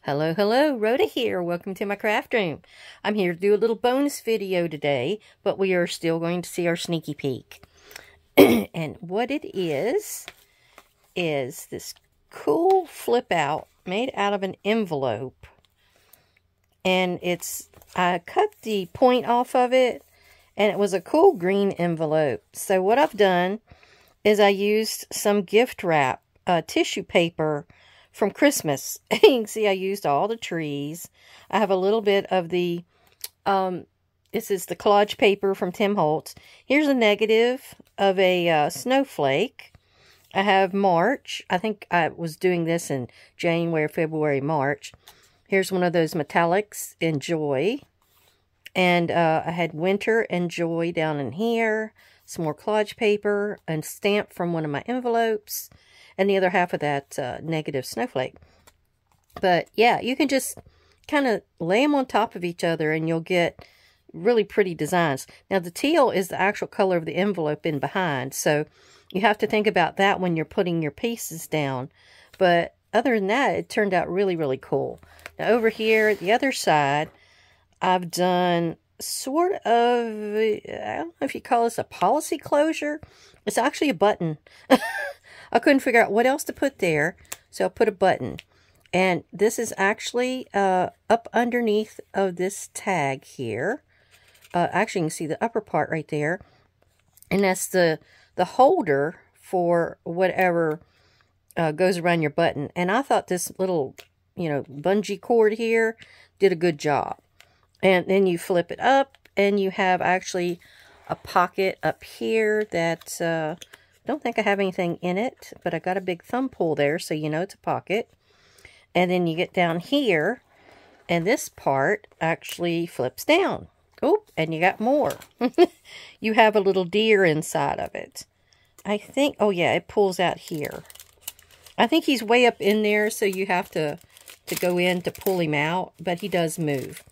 Hello, hello, Rhoda here. Welcome to my craft room. I'm here to do a little bonus video today, but we are still going to see our sneaky peek. And what it is this cool flip out made out of an envelope. And I cut the point off of it, and it was a cool green envelope. So what I've done is I used some gift wrap, tissue paper from Christmas. You can see I used all the trees. I have a little bit of the, this is the collage paper from Tim Holtz. Here's a negative of a snowflake. I have March. I think I was doing this in January, February, March. Here's one of those metallics in Joy. And I had Winter and Joy down in here. Some more collage paper and stamp from one of my envelopes. And the other half of that negative snowflake. But yeah, you can just kind of lay them on top of each other and you'll get really pretty designs. Now the teal is the actual color of the envelope in behind. So you have to think about that when you're putting your pieces down. But other than that, it turned out really, really cool. Now over here, the other side, I've done sort of, I don't know if you call this a policy closure. It's actually a button. I couldn't figure out what else to put there, so I put a button. And this is actually up underneath of this tag here. Actually, you can see the upper part right there. And that's the holder for whatever goes around your button. And I thought this little, bungee cord here did a good job. And then you flip it up, and you have actually a pocket up here that... don't think I have anything in it, but I got a big thumb pull there, so you know it's a pocket. And then you get down here, and this part actually flips down. Oh, and you got more. You have a little deer inside of it. I think, oh yeah, it pulls out here. I think he's way up in there, so you have to go in to pull him out, but he does move.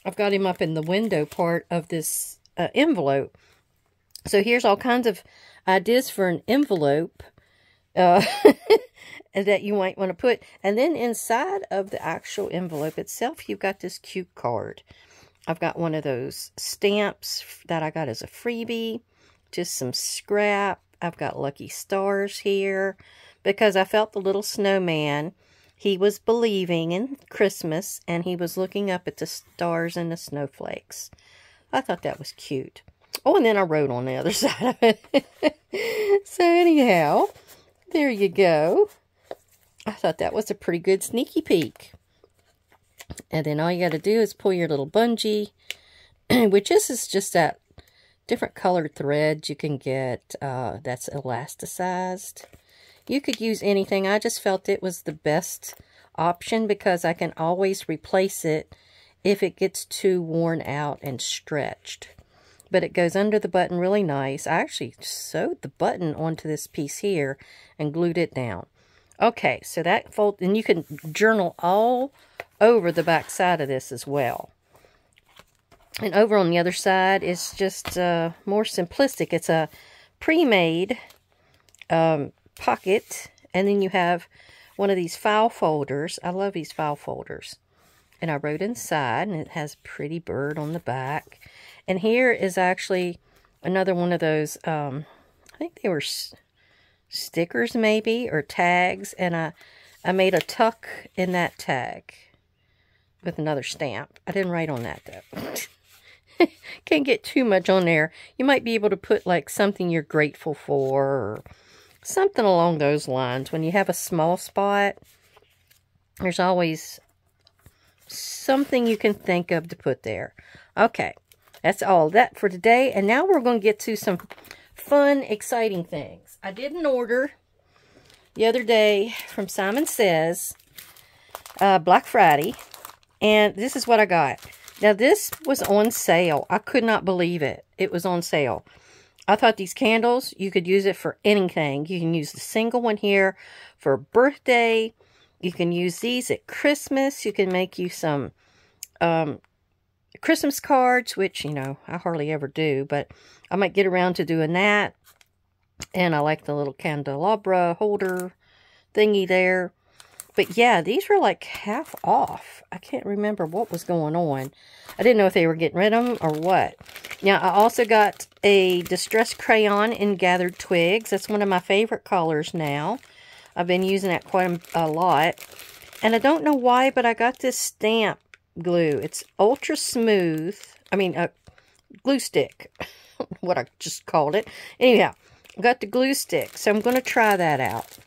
I've got him up in the window part of this envelope. So here's all kinds of ideas for an envelope that you might want to put. And then inside of the actual envelope itself, you've got this cute card. I've got one of those stamps that I got as a freebie. Just some scrap. I've got lucky stars here because I felt the little snowman. He was believing in Christmas, and he was looking up at the stars and the snowflakes. I thought that was cute. Oh, and then I wrote on the other side of it. So anyhow, there you go. I thought that was a pretty good sneaky peek. And then all you got to do is pull your little bungee, which is just that different colored thread you can get that's elasticized. You could use anything. I just felt it was the best option because I can always replace it if it gets too worn out and stretched. But it goes under the button really nice. I actually sewed the button onto this piece here and glued it down. Okay, so that fold, and you can journal all over the back side of this as well. And over on the other side, it's just more simplistic. It's a pre-made pocket, and then you have one of these file folders. I love these file folders. And I wrote inside, and it has a pretty bird on the back. And here is actually another one of those, I think they were stickers maybe, or tags. And I made a tuck in that tag with another stamp. I didn't write on that though. Can't get too much on there. You might be able to put like something you're grateful for, or something along those lines. When you have a small spot, there's always something you can think of to put there. Okay. That's all that for today. And now we're going to get to some fun, exciting things. I did an order the other day from Simon Says, Black Friday. And this is what I got. Now, this was on sale. I could not believe it. It was on sale. I thought these candles, you could use it for anything. You can use the single one here for a birthday. You can use these at Christmas. You can make you some... Christmas cards, which, I hardly ever do, but I might get around to doing that. And I like the little candelabra holder thingy there. But yeah, these were like half off. I can't remember what was going on. I didn't know if they were getting rid of them or what. Now, I also got a Distress Crayon in Gathered Twigs. That's one of my favorite colors now. I've been using that quite a lot. And I don't know why, but I got this stamp glue. It's ultra smooth. I mean, glue stick. What I just called it. Anyhow, I got the glue stick. So I'm going to try that out.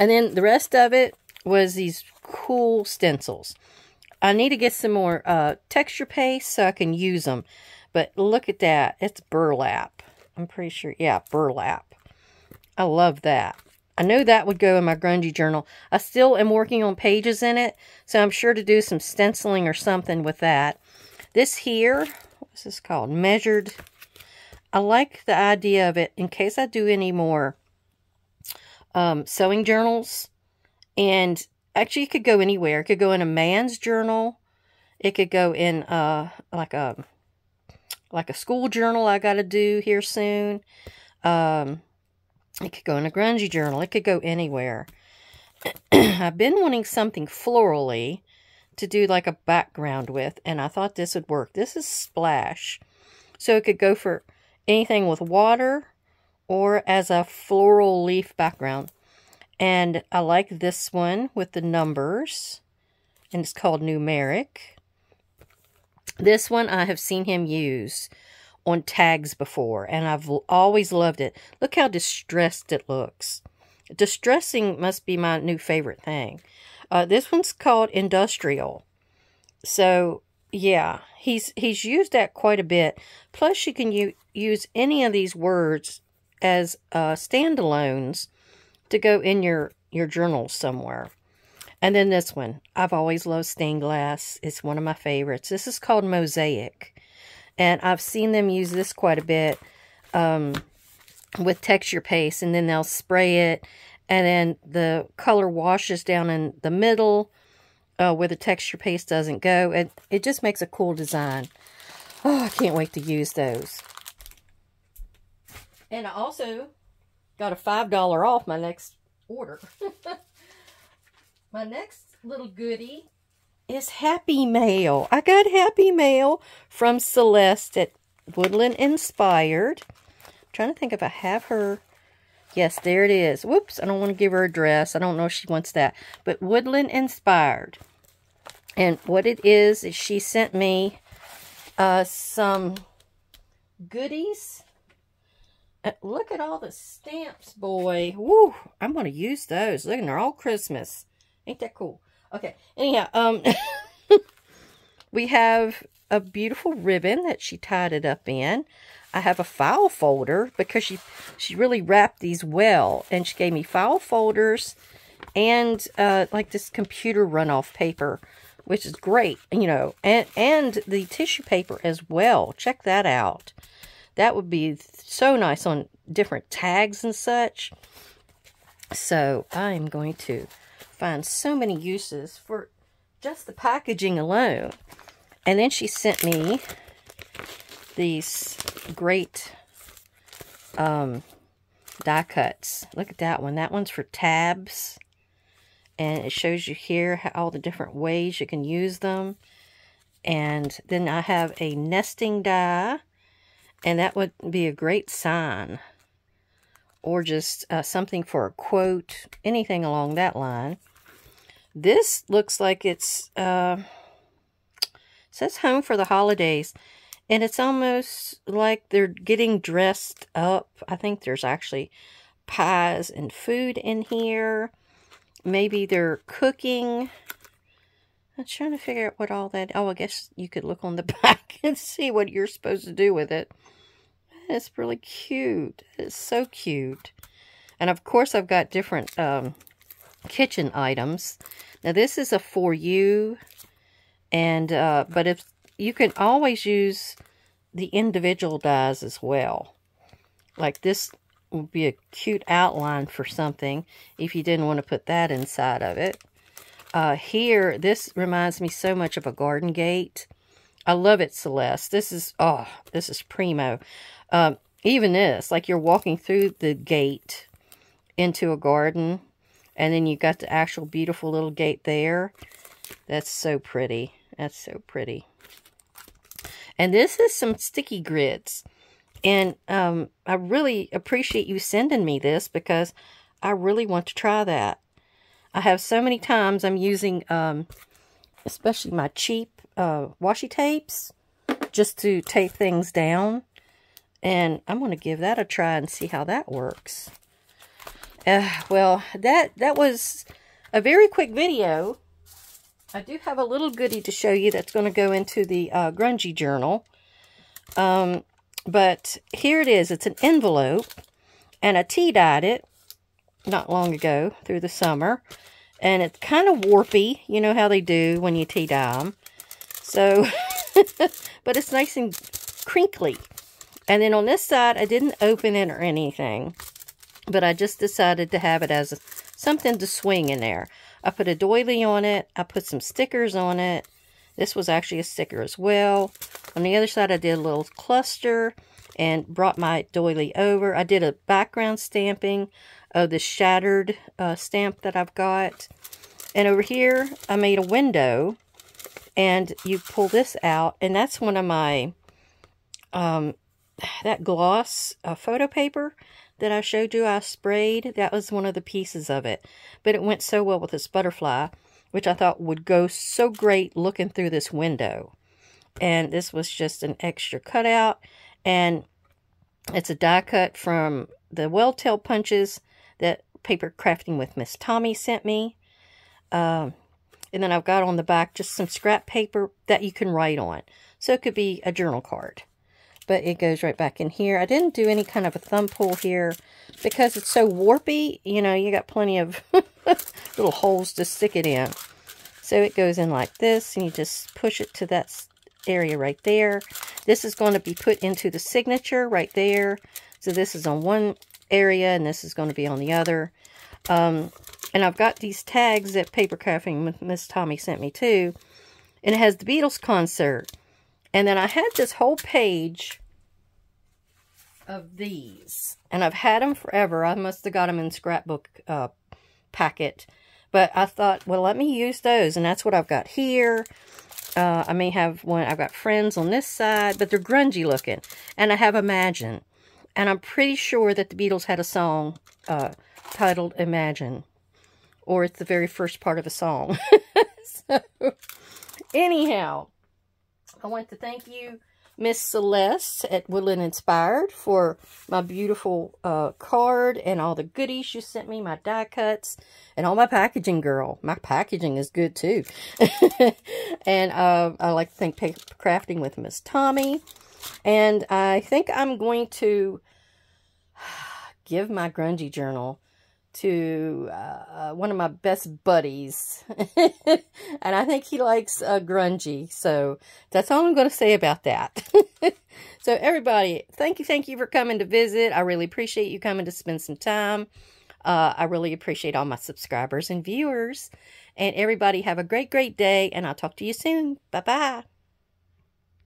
And then the rest of it was these cool stencils. I need to get some more texture paste so I can use them. But look at that. It's burlap. I'm pretty sure. Yeah, burlap. I love that. I know that would go in my grungy journal. I still am working on pages in it. So I'm sure to do some stenciling or something with that. This here, what's this called? Measured. I like the idea of it in case I do any more sewing journals. And actually it could go anywhere. It could go in a man's journal. It could go in like a school journal I got to do here soon. It could go in a grungy journal. It could go anywhere. I've been wanting something florally to do like a background with, and I thought this would work. This is Splash. So it could go for anything with water or as a floral leaf background. And I like this one with the numbers, and it's called Numeric. This one I have seen him use on tags before, and I've always loved it. Look how distressed it looks. Distressing must be my new favorite thing. This one's called Industrial. So, yeah, he's used that quite a bit. Plus, you can use any of these words as standalones to go in your journal somewhere. And then this one. I've always loved stained glass. It's one of my favorites. This is called Mosaic. And I've seen them use this quite a bit with texture paste. And then they'll spray it. And then the color washes down in the middle where the texture paste doesn't go. And it just makes a cool design. Oh, I can't wait to use those. And I also got a $5 off my next order. My next little goodie is Happy Mail. I got Happy Mail from Celeste at Woodland Inspired. I'm trying to think if I have her. Yes, there it is. Whoops, I don't want to give her address. I don't know if she wants that. But Woodland Inspired. And what it is she sent me some goodies. Look at all the stamps, boy. Woo, I'm going to use those. Look, they're all Christmas. Ain't that cool? Okay, anyhow, we have a beautiful ribbon that she tied it up in. I have a file folder because she really wrapped these well. And she gave me file folders and like this computer runoff paper, which is great, you know, and the tissue paper as well. Check that out. That would be so nice on different tags and such. So I'm going to find so many uses for just the packaging alone. And then she sent me these great die cuts. Look at that one. That one's for tabs. And it shows you here how, all the different ways you can use them. And then I have a nesting die. And that would be a great sign. Or just something for a quote. Anything along that line. This looks like it's, says home for the holidays. And it's almost like they're getting dressed up. I think there's actually pies and food in here. Maybe they're cooking. I'm trying to figure out what all that... Oh, I guess you could look on the back and see what you're supposed to do with it. It's really cute. It's so cute. And of course, I've got different kitchen items. Now, this is a for you. And, but if you can always use the individual dies as well. Like this would be a cute outline for something if you didn't want to put that inside of it. Here, this reminds me so much of a garden gate. I love it, Celeste. This is, oh, this is primo. Even this, like you're walking through the gate into a garden. And then you got the actual beautiful little gate there. That's so pretty. That's so pretty. And this is some sticky grits. And I really appreciate you sending me this because I really want to try that. I have so many times I'm using, especially my cheap washi tapes, just to tape things down. And I'm going to give that a try and see how that works. Well, that was a very quick video. I do have a little goodie to show you that's going to go into the Grungy Journal. But here it is. It's an envelope. And I tea-dyed it not long ago through the summer. And it's kind of warpy. You know how they do when you tea-dye them. So, but it's nice and crinkly. And then on this side, I didn't open it or anything. But I just decided to have it as something to swing in there. I put a doily on it. I put some stickers on it. This was actually a sticker as well. On the other side, I did a little cluster and brought my doily over. I did a background stamping of the shattered stamp that I've got. And over here, I made a window. And you pull this out. And that's one of my, that gloss photo paper that I showed you I sprayed. That was one of the pieces of it. But it went so well with this butterfly, which I thought would go so great looking through this window. And this was just an extra cutout. And it's a die cut from the Well-Tail punches that Paper Crafting with Miss Tommy sent me. And then I've got on the back just some scrap paper that you can write on. So it could be a journal card. But it goes right back in here. I didn't do any kind of a thumb pull here because it's so warpy. You know, you got plenty of little holes to stick it in. So it goes in like this, and you just push it to that area right there. This is going to be put into the signature right there. So this is on one area, and this is going to be on the other. And I've got these tags that Paper Crafting Miss Tommy sent me too. And it has the Beatles concert. And then I had this whole page of these. And I've had them forever. I must have got them in scrapbook packet. But I thought, well, let me use those. And that's what I've got here. I may have one. I've got Friends on this side. But they're grungy looking. And I have Imagine. And I'm pretty sure that the Beatles had a song titled Imagine. Or it's the very first part of a song. So, anyhow. I want to thank you, Miss Celeste at Woodland Inspired, for my beautiful card and all the goodies you sent me, my die cuts, and all my packaging, girl. My packaging is good, too. And I'd like to thank Paper Crafting with Miss Tommy. And I think I'm going to give my Grungy Journal to one of my best buddies. And I think he likes grungy. So that's all I'm going to say about that. So everybody, thank you for coming to visit. I really appreciate you coming to spend some time. I really appreciate all my subscribers and viewers. And everybody have a great day. And I'll talk to you soon. Bye-bye.